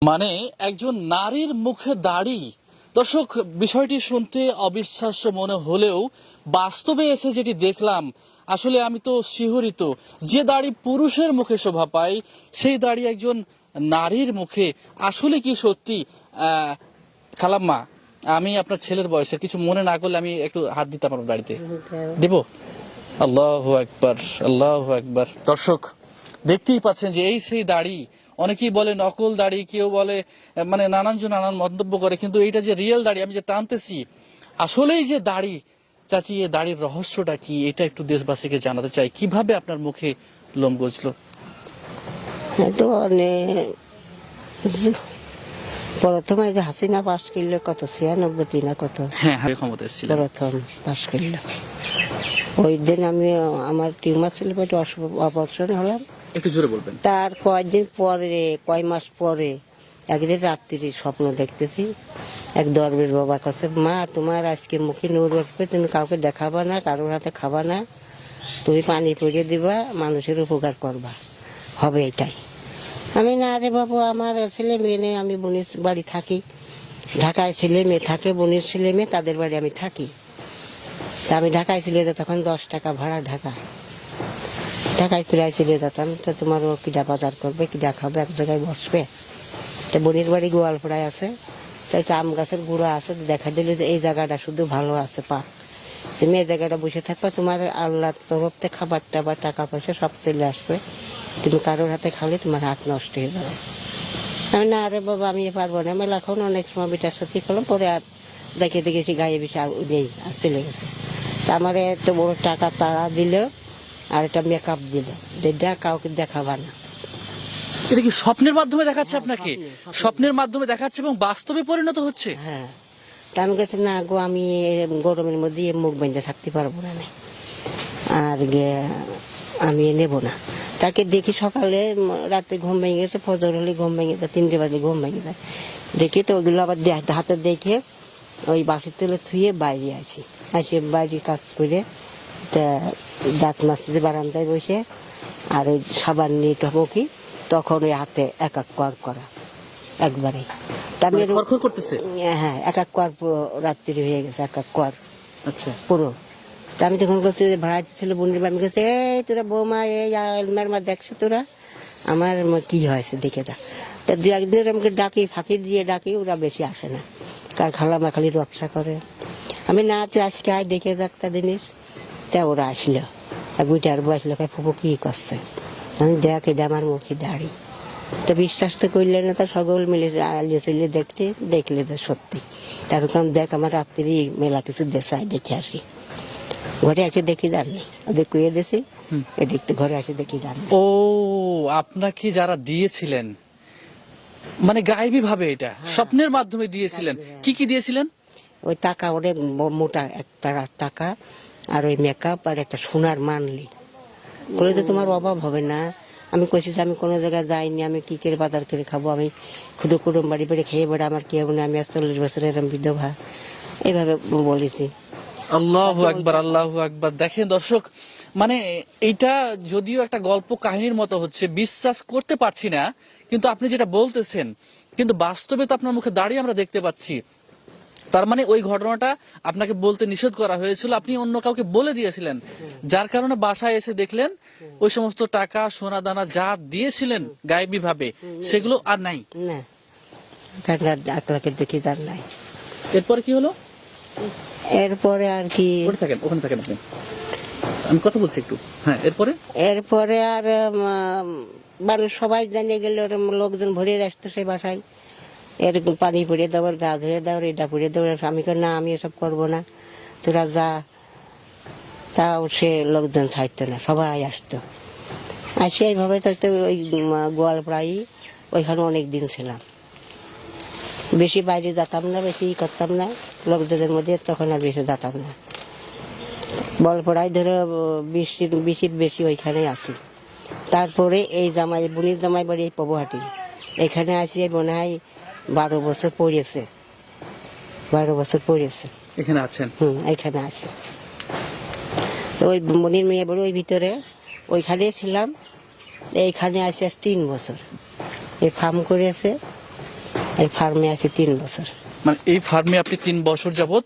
মানে একজন নারীর মুখে দাড়ি। দর্শক, বিষয়টি শুনতে অবিশ্বাস্য মনে হলেও বাস্তবে এসে যেটি দেখলাম, আসলে আমি তো শিহরিত। যে দাড়ি পুরুষের মুখে শোভা পায়, সেই দাড়ি একজন নারীর মুখে। আসলে কি সত্যি? খালাম্মা, আমি আপনার ছেলের বয়সে, কিছু মনে না করলে আমি একটু হাত দিতাম আপনার দাড়িতে। দিব? আল্লাহু আকবার, আল্লাহু আকবার। দর্শক, দেখতেই পাচ্ছেন যে এই সেই দাড়ি। অনেকেই বলে নকল দাড়ি, কেউ বলে মানে নানানজন নানান মন্তব্য করে, কিন্তু এইটা যে রিয়েল দাড়ি, আমি যে টানতেছি, আসলেই যে দাড়ি। চাচি, এই দাড়ির রহস্যটা কি, এটা একটু দেশবাসীকে জানাতে চাই। কিভাবে আপনার মুখে লোম গজলো? তো প্রথমে যে হাসিনা পাশ করলো কত 96 না কত, হ্যাঁ হ্যাঁ, ক্ষমতা এসেছিল প্রথম পাশ করলো। ওই দিন আমি আমার টিউমার ছিল, অপারেশন হলাম। একটু জোরে বলবেন। তার কয়েকদিন পরে, কয় মাস পরে একদিন রাত্রি স্বপ্ন দেখতেছি। এক দরবেশ বাবা কাছে, মা তোমার আজকে মুখে নূর উঠবে, তুমি কাউকে দেখাবা না, কারোর হাতে খাবা না, তুমি পানি পড়িয়ে দিবা, মানুষের উপকার করবা, হবে এটাই। আমি না রে বাবু, আমার ছেলে মেয়ে নেই, আমি বোনের বাড়ি থাকি, ঢাকায় ছেলে মেয়ে থাকে, বোনের ছেলে মেয়ে, তাদের বাড়ি আমি থাকি। তা আমি ঢাকায় চলে যেতাম, তখন 10 টাকা ভাড়া ঢাকায় প্রায় চলে যেতাম। তো তোমারও কিডা বাজার করবে, কিডা খাবে, এক জায়গায় বসবে। তো বোনের বাড়ি গোয়ালপাড়ায় আছে, তো একটা আম গাছের গুঁড়া আছে, দেখা দিল যে এই জায়গাটা শুধু ভালো আছে, পাক, তুমি এই জায়গাটা বসে থাকবে, তোমার আল্লাহর তরফ থেকে খাবার টাবার টাকা পয়সা সব চলে আসবে, তুমি কারোর হাতে খালে তোমার হাত নষ্ট হয়ে যাবে। আমি না রে বাবা, আমি পারবো না। আমি এখন অনেক সময় বিটার সাথে করলাম, পরে আর দেখে দেখেছি গায়ে বেশি নেই, আর চলে গেছে। তা আমার এত বড় টাকা তাড়া দিল, আর একটা মেকআপ দিল, যেটা কাউকে দেখাবা না। এটা কি স্বপ্নের মাধ্যমে দেখাচ্ছে আপনাকে? স্বপ্নের মাধ্যমে দেখাচ্ছে এবং বাস্তবে পরিণত হচ্ছে? হ্যাঁ। তা আমি কাছে না গো, আমি গরমের মধ্যে মুখ বেঁধে থাকতে পারবো না, আর আমি নেব না। তাকে দেখি সকালে, রাতে ঘুম ভেঙে গেছে, ফজর হলে ঘুম ভেঙে যায়, 3টে বাজলে ঘুম ভেঙে যায়। দেখি তো ওগুলো আবার হাতে দেখে ওই বাসের তেলে থুয়ে বাইরে আসি, বাইরে কাজ করে তা দাঁত মাজতে বারান্দায় বসে, আর ওই সাবান নিয়ে টমকি, তখন ওই হাতে এক এক করা একবারে। করতেছে? হ্যাঁ, এক এক কর পুরো রাত্রি হয়ে গেছে, এক এক কর। আচ্ছা, পুরো। তা আমি তখন করছি, ভাড়া ছিল বোনের বাড়ি, গেছে এই তোরা বৌমা, এই মা দেখছো তোরা আমার কি হয়েছে দেখে দা। তা 2-1 দিনের আমাকে ডাকি, ফাঁকি দিয়ে ডাকি, ওরা বেশি আসে না, খালামা খালি রক্ষা করে। আমি না, তুই আজকে আয় দেখে যা একটা জিনিস। তা ওরা আসলো, এক বুইটার আসলো, ফুপু কি করছে, আমি দেখে দে আমার মুখে দাড়ি। তো বিশ্বাস তো করলে না, তা সকল মিলে আলিয়ে চলিয়ে দেখলে তো সত্যি। তারপর কারণ দেখ, আমার রাত্রি মেলা কিছু দেশাই, দেখে আসি। ঘরে এসে দেখি জানি, ওদের কুয়ে দিয়েছি, দেখতে ঘরে এসে দেখি জানি। ও, আপনাকে যারা দিয়েছিলেন, মানে গায়েবী ভাবে এটা স্বপ্নের মাধ্যমে দিয়েছিলেন, কি কি দিয়েছিলেন? ওই টাকা, ওদের মোটা একটা টাকা, আর ওই মেকআপ, আর একটা সোনার মানলি, বলে তো তোমার অভাব হবে না। আমি কইছি যে আমি কোনো জায়গায় যাইনি, আমি কি করে বাজার করে খাবো, আমি খুদু কুটুম বাড়ি বাড়ি খেয়ে বেড়ে, আমার কেউ নেই, আমি 40 বছরের বিধবা, এইভাবে বলেছি। আল্লাহু আকবার, আল্লাহু আকবার। দেখেন দর্শক, মানে এটা যদিও একটা গল্প কাহিনীর মতো হচ্ছে, বিশ্বাস করতে পারছি না, কিন্তু আপনি যেটা বলতেছেন, কিন্তু বাস্তবে তো আপনার মুখে দাঁড়িয়ে আমরা দেখতে পাচ্ছি। তার মানে ওই ঘটনাটা আপনাকে বলতে নিষেধ করা হয়েছিল, আপনি অন্য কাউকে বলে দিয়েছিলেন, যার কারণে বাসায় এসে দেখলেন ওই সমস্ত টাকা সোনা দানা যা দিয়েছিলেন গায়েবী ভাবে, সেগুলো আর নাই। না, দেখি তার নাই। এরপরে কি হলো? এরপরে আর কি, ওখানে থাকেন আপনি, আমি কথা বলছি একটু। হ্যাঁ, এরপরে আর মানুষ সবাই জানিয়ে গেল, লোকজন ভরে আসতো সেই বাসায়, এরকম পানি পড়িয়ে দেওয়ার, গা ধরে দেওয়ার, এটা পড়িয়ে দেওয়ার। আমি না, আমি এসব করবো না, তোরা যা। তাও সে লোকজন ছাড়তো না, সবাই আসতো। আর সেইভাবে তো ওই গোয়ালপাড়ায় ওইখানে অনেক দিন ছিলাম, বেশি বাইরে যেতাম না, বেশি করতাম না লোকজনের মধ্যে, তখন আর বেশি যেতাম না। বলপড়ায় ধরো 20 বেশি ওইখানে আছি। তারপরে এই বোনের জামাই বাড়ি এই পবহাটি, এখানে আছি মনে হয় 12 বছর পড়েছে, 12 বছর পড়েছে। এখানে আছেন? এখানে আছি। তো ওই বোনের মেয়ে বাড়ি ওই ভিতরে, ওইখানে ছিলাম। এইখানে আছি আজ 3 বছর। এই ফার্ম করেছে, এই ফার্মে আছি 3 বছর। মানে এই ফার্মে আপনি 3 বছর যাবত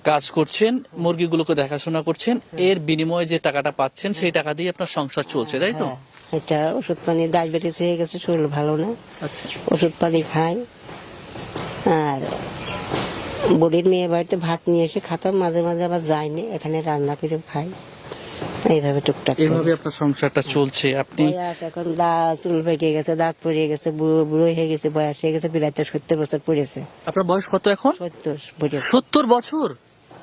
কাজ করছেন, মুরগিগুলোকে দেখাশোনা করছেন, এর বিনিময়ে যে টাকাটা পাচ্ছেন সেই টাকা দিয়ে আপনার সংসার চলছে, তাই তো? হ্যাঁ, এটা ওষুধ পানি, ডায়াবেটিস হয়ে গেছে, শরীর ভালো না, আচ্ছা। ওষুধ পানি খাই। আর বুড়ির মেয়ে বাড়িতে ভাত নিয়ে এসে খাতাম, মাঝে মাঝে আবার যাইনি, এখানে রান্না করে খাই, এইভাবে টুকটাক করি। এইভাবে আপনার সংসারটা চলছে। আপনি বয়স এখন চুল পেকে গেছে, দাঁত পড়ে গেছে, বুড়ো বুড়ো হয়ে গেছে, বয়স হয়ে গেছে, প্রায় 70 বছর পড়েছে। আপনার বয়স কত এখন? 70 পড়েছে। 70 বছর।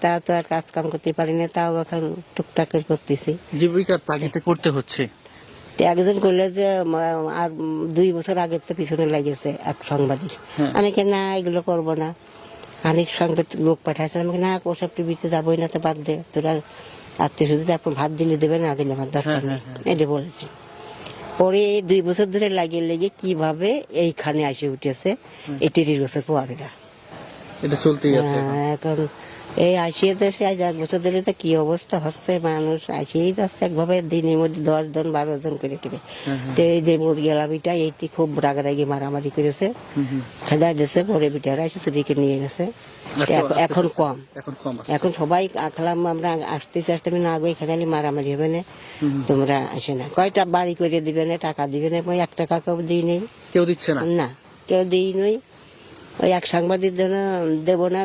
তা তো আর কাজ কাম করতে পারি না, তাও এখন টুকটাক করে করতেছি। জীবিকার তাগিদে করতে হচ্ছে। তো একজন করলে যে আর 2 বছর আগে তো পিছনে লাগিয়েছে এক সাংবাদিক, হ্যাঁ। আমি কে না এগুলো করবো না, অনেক সংবাদ লোক পাঠাইছে, আমি না ওসব টিভিতে যাবোই না, তো বাদ দে, তোরা আত্মীয় স্বজন আপনি ভাত দিলে দেবে, না দিলে আমার দরকার নেই, এটা বলেছি। পরে এই 2 বছর ধরে লাগিয়ে লেগে কিভাবে এইখানে আসে উঠেছে এই 30 বছর পরে। এটা চলতেই আছে এখন। এখন এই আসিয়ে দেশে আজ 1 বছর ধরে তো কি অবস্থা হচ্ছে, মানুষ আসিয়েই যাচ্ছে একভাবে, দিনের মধ্যে 10 জন 12 জন করে করে। তো এই যে মুরগি লাভিটা এইটি খুব রাগারাগি মারামারি করেছে, খেলা দিয়েছে, পরে বিটারা এসে চুরিকে নিয়ে গেছে। তো এখন কম, এখন কম আছে। এখন সবাই আখলাম আমরা আসতেছি আসতে, আমি না গো এখানে আলি মারামারি হবে না, তোমরা আসে না, কয়টা বাড়ি করে দিবে না, টাকা দিবে না, 1 টাকা কেউ দিই নেই, কেউ দিচ্ছে না। না কেউ দিই নই। ওই এক সাংবাদিক জন্য দেবো না,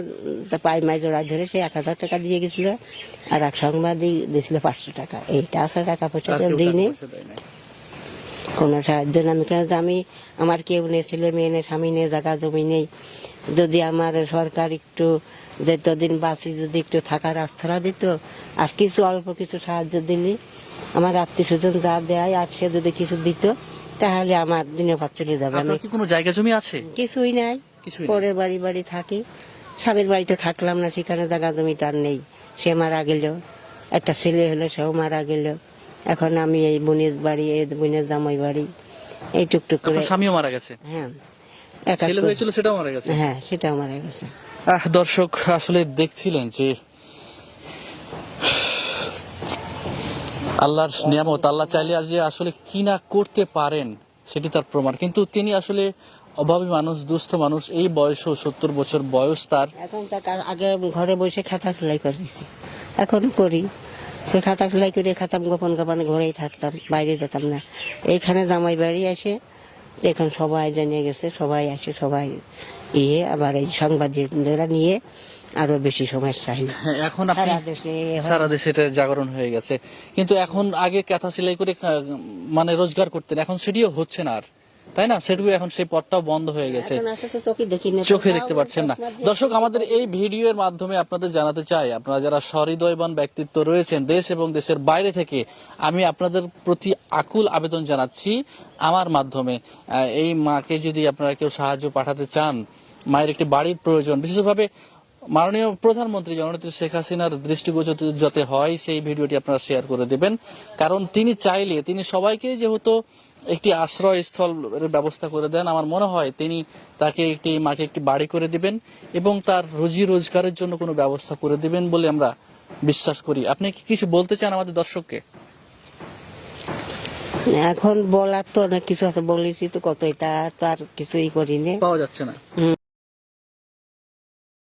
তা পাই মাই জোড়া ধরে সে 1000 টাকা দিয়ে গেছিল, আর এক সাংবাদিক দিয়েছিল 500 টাকা, এইটা আসলে টাকা পয়সা আর কেউ কেউ দিই টাকা নেই, পয়সা দেয় নাই। কোনো সাহায্য না। আমি কেন, আমি আমার কেউ নেই, ছেলে মেয়ে নেই, স্বামী নেই, জায়গা জমি নেই, যদি আমার সরকার একটু যতদিন বাঁচি যদি একটু থাকার রাস্তাটা দিত, আর কিছু অল্প কিছু সাহায্য দিলে, আমার আত্মীয় স্বজন যা দেয় আর সে যদি কিছু দিত, তাহলে আমার দিনে ভাত চলে যাবে। আমি আপনার কি কোনো জায়গা জমি আছে? কিছুই নাই, কিছুই নেই। পরের বাড়ি বাড়ি থাকি, স্বামীর বাড়িতে থাকলাম না, সেখানে জায়গা জমি তার নেই, সে মারা গেল, একটা ছেলে হলো সেও মারা গেল, এখন আমি এই বোনের বাড়ি, এই বোনের জামাই বাড়ি, এই টুকটুক করে। আপনার স্বামীও মারা গেছে? হ্যাঁ, এক এক ছেলে করে। হয়েছিল সেটাও মারা গেছে? হ্যাঁ, সেটাও মারা গেছে। দর্শক আসলে দেখছিলেন যে আল্লাহর নিয়ামত, আল্লাহ চাইলে আজ যে আসলে কি না করতে পারেন সেটি তার প্রমাণ। কিন্তু তিনি আসলে অভাবী মানুষ, দুস্থ মানুষ, এই বয়সও 70 বছর বয়স তার। এখন তার আগে ঘরে বসে খাতা সেলাই করে দিচ্ছি, এখন করি, সে খাতা সেলাই করে খাতাম, গোপন গোপনে ঘরেই থাকতাম, বাইরে যেতাম না। এইখানে জামাই বাড়ি আসে, এখন সবাই জানিয়ে গেছে, সবাই আসে, সবাই আবার এই সাংবাদিকরা নিয়ে আরো বেশি সমস্যা হয়। হ্যাঁ, এখন আপনি সারা দেশে হয়। সারা দেশে এটা জাগরণ হয়ে গেছে। কিন্তু এখন আগে কাঁথা সেলাই করে মানে রোজগার করতেন, এখন সেটিও হচ্ছে না আর, তাই না? সেটিও এখন সেই পথটাও বন্ধ হয়ে গেছে, এখন আসলে চোখে দেখি না, চোখে দেখতে পাচ্ছেন না। দর্শক, আমাদের এই ভিডিওর মাধ্যমে আপনাদের জানাতে চাই, আপনারা যারা সহৃদয়বান ব্যক্তিত্ব রয়েছেন দেশ এবং দেশের বাইরে থেকে, আমি আপনাদের প্রতি আকুল আবেদন জানাচ্ছি আমার মাধ্যমে, এই মাকে যদি আপনারা কেউ সাহায্য পাঠাতে চান, মায়ের একটি বাড়ির প্রয়োজন, বিশেষভাবে মাননীয় প্রধানমন্ত্রী জননেত্রী শেখ হাসিনার দৃষ্টিগোচর যাতে হয় সেই ভিডিওটি আপনারা শেয়ার করে দেবেন। কারণ তিনি চাইলে তিনি সবাইকে যেহেতু একটি আশ্রয়স্থল ব্যবস্থা করে দেন, আমার মনে হয় তিনি তাকে মাকে একটি বাড়ি করে দিবেন এবং তার রুজি রোজগারের জন্য কোনো ব্যবস্থা করে দিবেন বলে আমরা বিশ্বাস করি। আপনি কি কিছু বলতে চান আমাদের দর্শককে? এখন বলার তো অনেক কিছু আছে, বলেছি তো কতই, তা তো আর কিছুই করিনি। পাওয়া যাচ্ছে না।